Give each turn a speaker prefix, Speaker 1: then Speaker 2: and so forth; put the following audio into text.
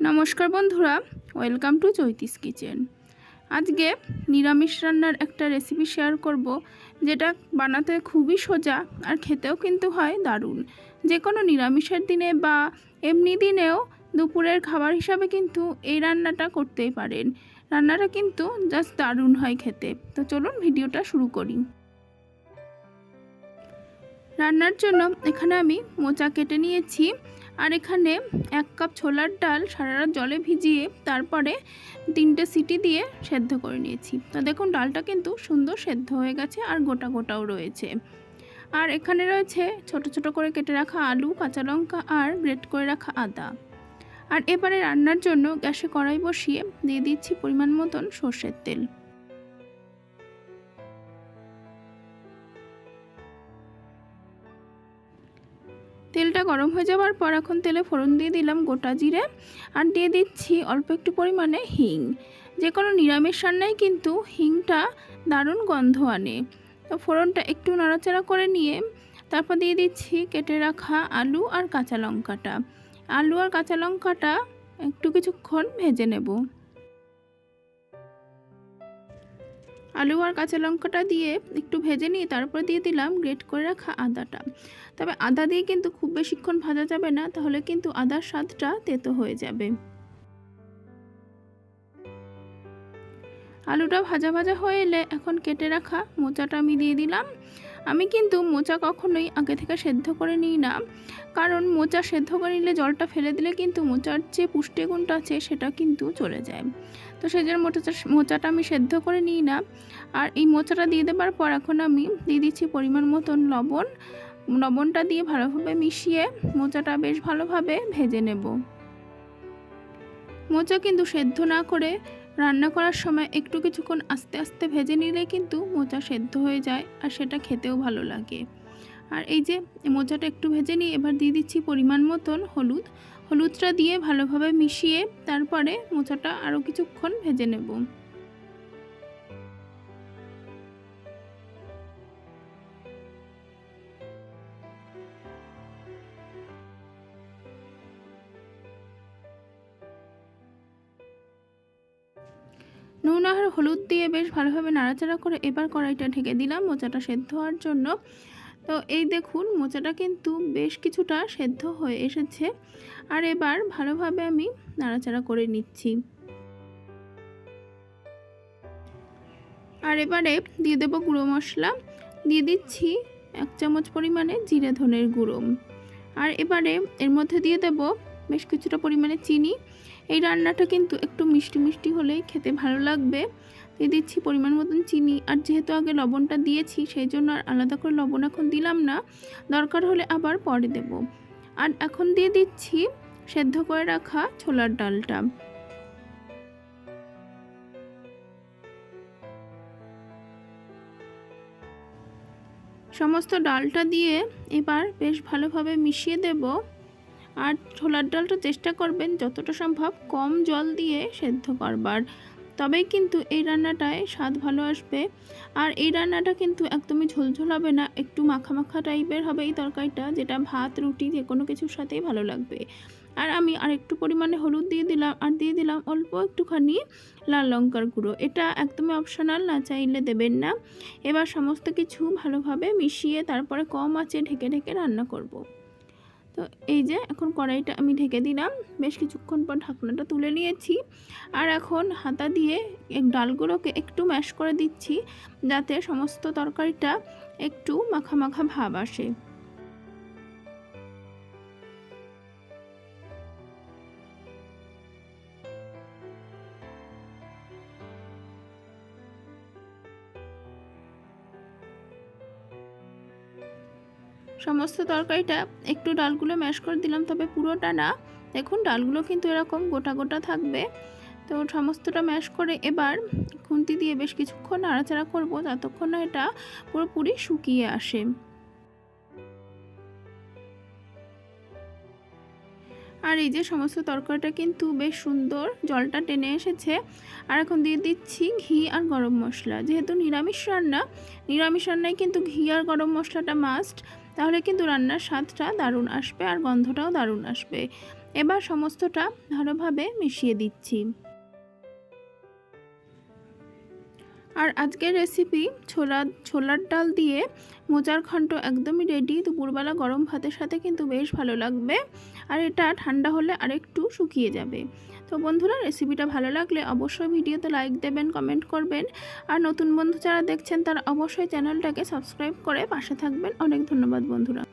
Speaker 1: নমস্কার বন্ধুরা, welcome to চৈতিস kitchen. আজকে নিরামিষ রান্নার একটা রেসিপি শেয়ার করব, যেটা বানাতে খুবই সোজা আর খেতেও কিন্তু হয় দারুণ। যে কোনো নিরামিষের দিনে বা এমনি দিনেও দুপুরের খাবার হিসাবে কিন্তু এই রান্নাটা করতেই পারেন। রান্নাটা কিন্তু জাস্ট দারুণ হয় খেতে। তো চলুন ভিডিওটা শুরু করি। রান্নার জন্য এখানে আমি মোচা কেটে নিয়েছি, আর এখানে 1 কাপ ছোলার ডাল সারা রাত জলে ভিজিয়ে তারপরে 3টে সিটি দিয়ে সেদ্ধ করে নিয়েছি। তো দেখুন ডালটা কিন্তু সুন্দর সেদ্ধ হয়ে গেছে আর গোটা গোটাও রয়েছে। আর এখানে রয়েছে ছোট ছোট করে কেটে রাখা আলু, কাঁচা লঙ্কা আর গ্রেট করে রাখা আদা। আর এবারে রান্নার জন্য গ্যাসে কড়াই বসিয়ে দিয়ে দিচ্ছি পরিমাণ মতন সর্ষের তেল। তেলটা গরম হয়ে যাওয়ার পর এখন তেলে ফোড়ন দিয়ে দিলাম গোটা জিরে, আর দিয়ে দিচ্ছি অল্প একটু পরিমাণে হিং। যে কোনো নিরামিষ রান্নায় কিন্তু হিংটা দারুণ গন্ধ আনে। তো ফোড়নটা একটু নাড়াচাড়া করে নিয়ে তারপর দিয়ে দিচ্ছি কেটে রাখা আলু আর কাঁচা লঙ্কাটা। আলু আর কাঁচা লঙ্কাটা একটু কিছুক্ষণ ভেজে নেব। আলু আর কাঁচা লঙ্কাটা দিয়ে একটু ভেজে নিয়ে তারপর দিয়ে দিলাম গ্রেট করে রাখা আদাটা। তবে আদা দিয়ে কিন্তু খুব বেশিক্ষণ ভাজা যাবে না, তাহলে কিন্তু আদার স্বাদটা তেতো হয়ে যাবে। আলুটা ভাজা ভাজা হয়ে এলে এখন কেটে রাখা মোচাটা আমি দিয়ে দিলাম। আমি কিন্তু মোচা কখনোই আগে থেকে সেদ্ধ করে নিই না, কারণ মোচা সেদ্ধ করে নিলে জলটা ফেলে দিলে কিন্তু মোচার যে পুষ্টিগুণটা আছে সেটা কিন্তু চলে যায়। তো সেই জন্য মোচাটা আমি সেদ্ধ করে নিই না। আর এই মোচাটা দিয়ে দেওয়ার পর এখন আমি দিয়ে দিচ্ছি পরিমাণ মতন লবণ। লবণটা দিয়ে ভালোভাবে মিশিয়ে মোচাটা বেশ ভালোভাবে ভেজে নেব। মোচা কিন্তু সেদ্ধ না করে রান্না করার সময় একটু কিছুক্ষণ আস্তে আস্তে ভেজে নিলে কিন্তু মোচা সেদ্ধ হয়ে যায়, আর সেটা খেতেও ভালো লাগে। আর এই যে মোচাটা একটু ভেজে নিয়ে এবার দিয়ে দিচ্ছি পরিমাণ মতন হলুদ। হলুদটা দিয়ে ভালোভাবে মিশিয়ে তারপরে মোচাটা আরও কিছুক্ষণ ভেজে নেব। নুন আর হলুদ দিয়ে বেশ ভালোভাবে নাড়াচাড়া করে এবার কড়াইটা ঢেকে দিলাম মোচাটা সেদ্ধ হওয়ার জন্য। তো এই দেখুন মোচাটা কিন্তু বেশ কিছুটা সেদ্ধ হয়ে এসেছে, আর এবার ভালোভাবে আমি নাড়াচাড়া করে নিচ্ছি। আর এবারে দিয়ে দেবো গুঁড়ো মশলা। দিয়ে দিচ্ছি 1 চামচ পরিমাণে জিরে ধনের গুঁড়ো। আর এবারে এর মধ্যে দিয়ে দেব বেশ কিছুটা পরিমাণে চিনি। এই রান্নাটা কিন্তু একটু মিষ্টি মিষ্টি হলেই খেতে ভালো লাগবে। দিয়ে দিচ্ছি পরিমাণ মতন চিনি। আর যেহেতু আগে লবণটা দিয়েছি সেই জন্য আর আলাদা করে লবণ এখন দিলাম না, দরকার হলে আবার পরে দেব। আর এখন দিয়ে দিচ্ছি সেদ্ধ করে রাখা ছোলার ডালটা। সমস্ত ডালটা দিয়ে এবার বেশ ভালোভাবে মিশিয়ে দেব। আর ছোলার ডালটা চেষ্টা করবেন যতটা সম্ভব কম জল দিয়ে সেদ্ধ করবার, তবেই কিন্তু এই রান্নাটায় স্বাদ ভালো আসবে। আর এই রান্নাটা কিন্তু একদমই ঝোলঝোল হবে না, একটু মাখা মাখা টাইপের হবে এই তরকারিটা, যেটা ভাত রুটি যে কোনো কিছুর সাথেই ভালো লাগবে। আর আমি আর একটু পরিমাণে হলুদ দিয়ে দিলাম, আর দিয়ে দিলাম অল্প একটুখানি লাল লঙ্কার গুঁড়ো। এটা একদমই অপশনাল, না চাইলে দেবেন না। এবার সমস্ত কিছু ভালোভাবে মিশিয়ে তারপরে কম আঁচে ঢেকে ঢেকে রান্না করব। তো এই যে এখন কড়াইটা আমি ঢেকে দিলাম, বেশ কিছুক্ষণ পর ঢাকনাটা তুলে নিয়েছি। আর এখন হাতা দিয়ে ডালগুলোকে একটু ম্যাশ করে দিচ্ছি, যাতে সমস্ত তরকারিটা একটু মাখা মাখা ভাব আসে। সমস্ত তরকারিটা একটু ডালগুলো ম্যাশ করে দিলাম, তবে পুরোটা না। দেখুন ডালগুলো কিন্তু এরকম গোটা গোটা থাকবে। তো সমস্তটা ম্যাশ করে এবার খুন্তি দিয়ে বেশ কিছুক্ষণ নাড়াচাড়া করব, যতক্ষণ না এটা পুরোপুরি শুকিয়ে আসে। আর এই যে সমস্ত তরকারিটা কিন্তু বেশ সুন্দর জলটা টেনে এসেছে। আর এখন দিয়ে দিচ্ছি ঘি আর গরম মশলা। যেহেতু নিরামিষ রান্নায় কিন্তু ঘি আর গরম মশলাটা মাস্ট, তাহলে কিন্তু রান্নার স্বাদটা দারুণ আসবে আর গন্ধটাও দারুণ আসবে। এবার সমস্তটা ভালোভাবে মিশিয়ে দিচ্ছি। আর আজকের রেসিপি ছোলার ডাল দিয়ে মোচার ঘন্ট একদমই রেডি। দুপুরবেলা গরম ভাতের সাথে কিন্তু বেশ ভালো লাগবে, আর এটা ঠান্ডা হলে আরেকটু শুকিয়ে যাবে। তো বন্ধুরা, রেসিপিটা ভালো লাগলে অবশ্যই ভিডিওতে লাইক দেবেন, কমেন্ট করবেন, আর নতুন বন্ধু যারা দেখছেন তারা অবশ্যই চ্যানেলটাকে সাবস্ক্রাইব করে পাশে থাকবেন। অনেক ধন্যবাদ বন্ধুরা।